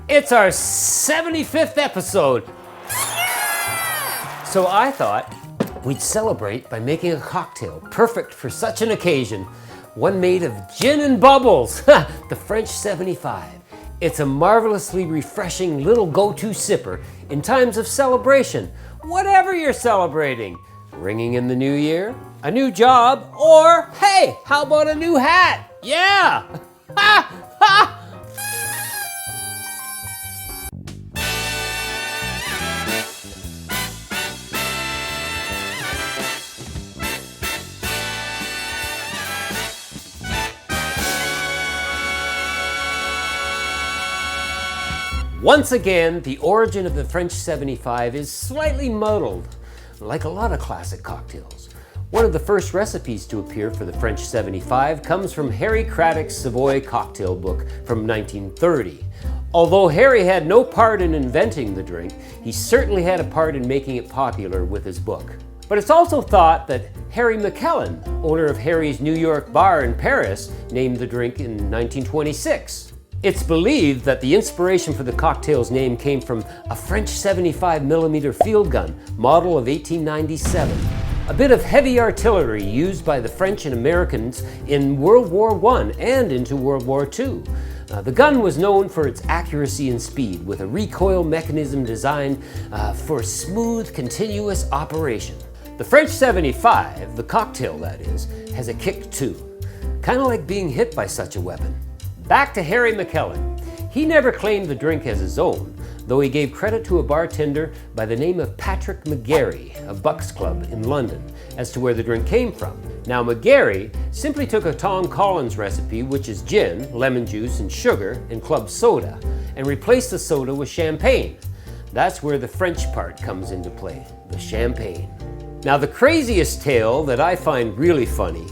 It's our 75th episode. So I thought we'd celebrate by making a cocktail perfect for such an occasion. One made of gin and bubbles, the French 75. It's a marvelously refreshing little go-to sipper in times of celebration, whatever you're celebrating. Ringing in the new year, a new job, or hey, how about a new hat? Yeah! Ha! Ha! Once again, the origin of the French 75 is slightly muddled, like a lot of classic cocktails. One of the first recipes to appear for the French 75 comes from Harry Craddock's Savoy cocktail book from 1930. Although Harry had no part in inventing the drink, he certainly had a part in making it popular with his book. But it's also thought that Harry McKellen, owner of Harry's New York bar in Paris, named the drink in 1926. It's believed that the inspiration for the cocktail's name came from a French 75mm field gun, model of 1897. A bit of heavy artillery used by the French and Americans in World War I and into World War II. The gun was known for its accuracy and speed, with a recoil mechanism designed for smooth, continuous operation. The French 75, the cocktail that is, has a kick too. Kind of like being hit by such a weapon. Back to Harry McKellen. He never claimed the drink as his own, though he gave credit to a bartender by the name of Patrick McGarry of Buck's Club in London as to where the drink came from. Now McGarry simply took a Tom Collins recipe, which is gin, lemon juice, and sugar, and club soda, and replaced the soda with champagne. That's where the French part comes into play, the champagne. Now the craziest tale that I find really funny,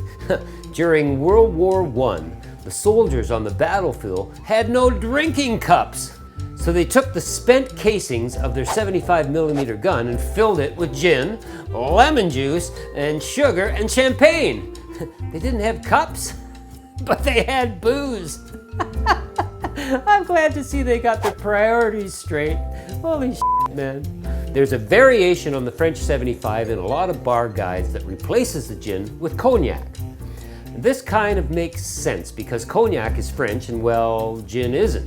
during World War I, the soldiers on the battlefield had no drinking cups. So they took the spent casings of their 75mm gun and filled it with gin, lemon juice, and sugar and champagne. They didn't have cups, but they had booze. I'm glad to see they got their priorities straight. Holy shit, man. There's a variation on the French 75 in a lot of bar guides that replaces the gin with cognac. This kind of makes sense because cognac is French and, well, gin isn't.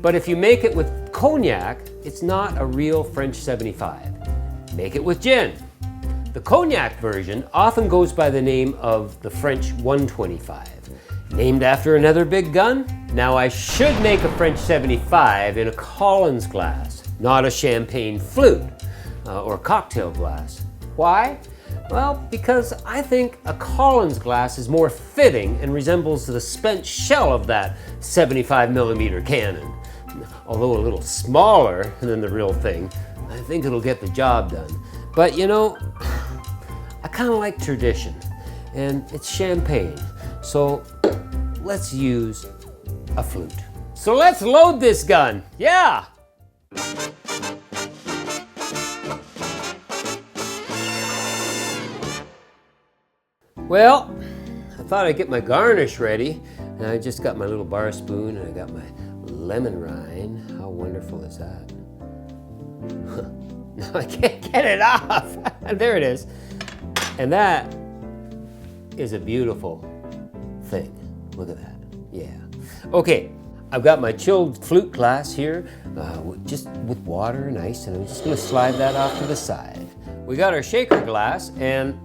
But if you make it with cognac, it's not a real French 75. Make it with gin. The cognac version often goes by the name of the French 125. Named after another big gun? Now I should make a French 75 in a Collins glass, not a champagne flute or cocktail glass. Why? Well, because I think a Collins glass is more fitting and resembles the spent shell of that 75mm cannon. Although a little smaller than the real thing, I think it'll get the job done. But you know, I kind of like tradition, and it's champagne. So let's use a flute. So let's load this gun, yeah! Well, I thought I'd get my garnish ready, and I just got my little bar spoon, and I got my lemon rind. How wonderful is that? Now I can't get it off. There it is. And that is a beautiful thing. Look at that. Yeah. Okay, I've got my chilled flute glass here, just with water and ice, and I'm just gonna slide that off to the side. We got our shaker glass, and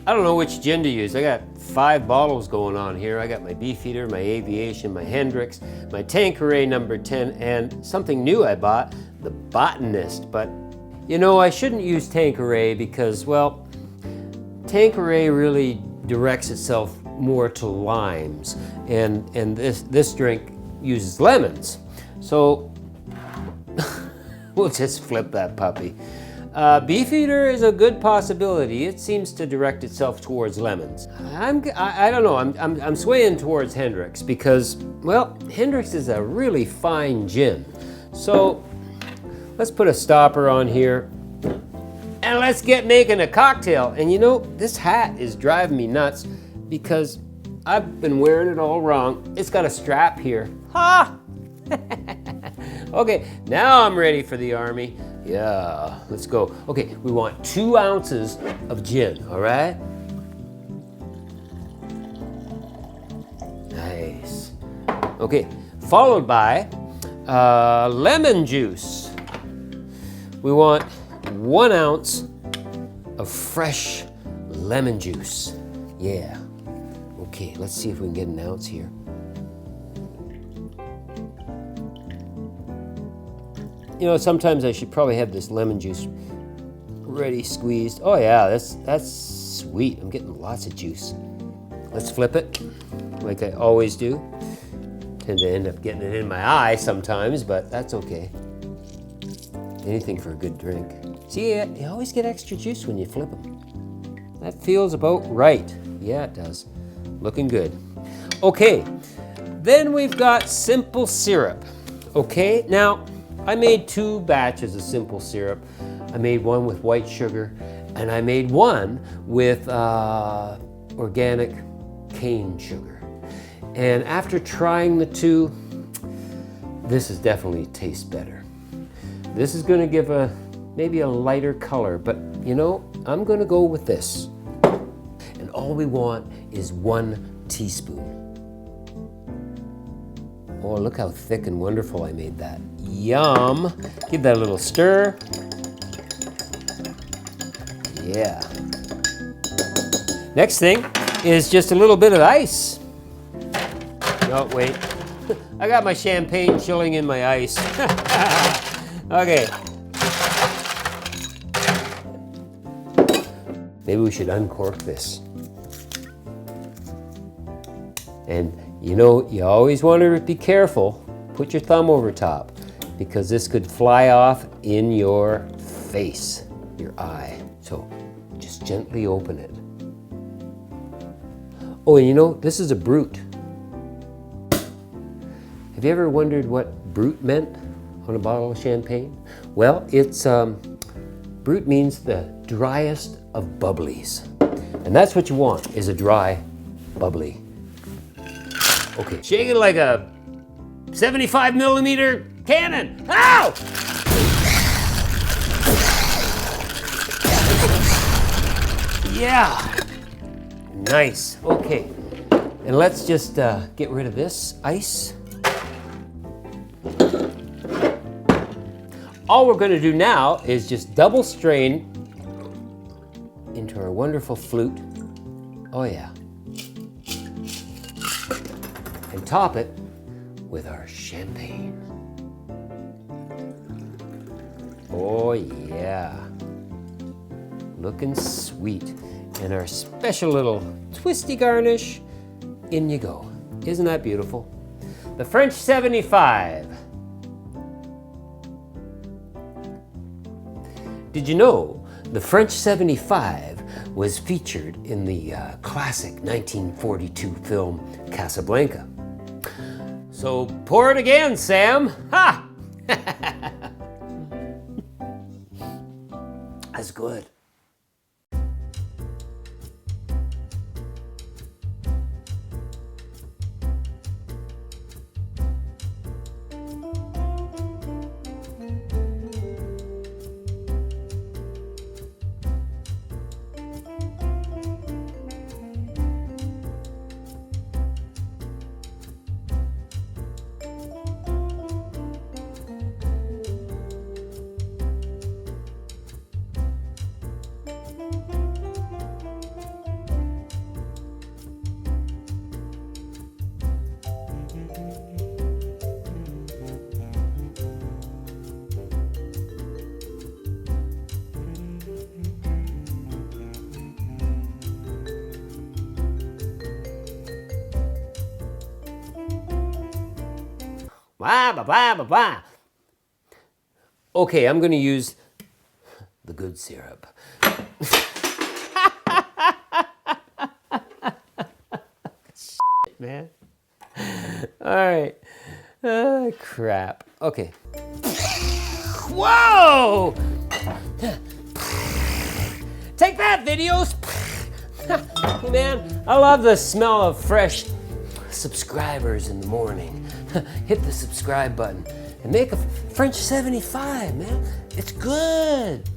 I don't know which gin to use. I got 5 bottles going on here. I got my Beefeater, my Aviation, my Hendrix, my Tanqueray number 10, and something new I bought, the Botanist. But, you know, I shouldn't use Tanqueray because, well, Tanqueray really directs itself more to limes, and this drink uses lemons. So, we'll just flip that puppy. Beefeater is a good possibility. It seems to direct itself towards lemons. I don't know, I'm swaying towards Hendrix because, well, Hendrix is a really fine gin. So let's put a stopper on here and let's get making a cocktail. And you know, this hat is driving me nuts because I've been wearing it all wrong. It's got a strap here. Ha! Okay, now I'm ready for the army. Yeah, let's go. Okay, we want 2 ounces of gin, all right? Nice. Okay, followed by lemon juice. We want 1 ounce of fresh lemon juice. Yeah. Okay, let's see if we can get an ounce here. You know, sometimes I should probably have this lemon juice ready squeezed. Oh yeah, that's sweet. I'm getting lots of juice. Let's flip it, like I always do. Tend to end up getting it in my eye sometimes, but that's okay. Anything for a good drink. See, you always get extra juice when you flip them. That feels about right. Yeah, it does. Looking good. Okay, then we've got simple syrup. Okay, now I made 2 batches of simple syrup. I made one with white sugar, and I made one with organic cane sugar. And after trying the 2, this is definitely tastes better. This is gonna give maybe a lighter color, but you know, I'm gonna go with this. And all we want is 1 teaspoon. Oh, look how thick and wonderful I made that. Yum. Give that a little stir. Yeah. Next thing is just a little bit of ice. Oh, wait. I got my champagne chilling in my ice. Okay. Maybe we should uncork this. And you know, you always want to be careful. Put your thumb over top, because this could fly off in your face, your eye. So just gently open it. Oh, and you know, this is a brut. Have you ever wondered what brut meant on a bottle of champagne? Well, it's brut means the driest of bubblies. And that's what you want, is a dry bubbly. Okay, shake it like a 75 millimeter cannon. Ow! Yeah, nice. Okay, and let's just get rid of this ice. All we're going to do now is just double strain into our wonderful flute. Oh yeah. And top it with our champagne. Oh yeah. Looking sweet. And our special little twisty garnish, in you go. Isn't that beautiful? The French 75. Did you know the French 75 was featured in the classic 1942 film Casablanca? So pour it again, Sam. Ha! That's good. Blah, blah, blah, blah, blah. Okay, I'm going to use the good syrup. Shit, man. All right. Crap. Okay. Whoa! Take that, videos! Hey, man, I love the smell of fresh subscribers in the morning. hit the subscribe button and make a French 75, man. It's good.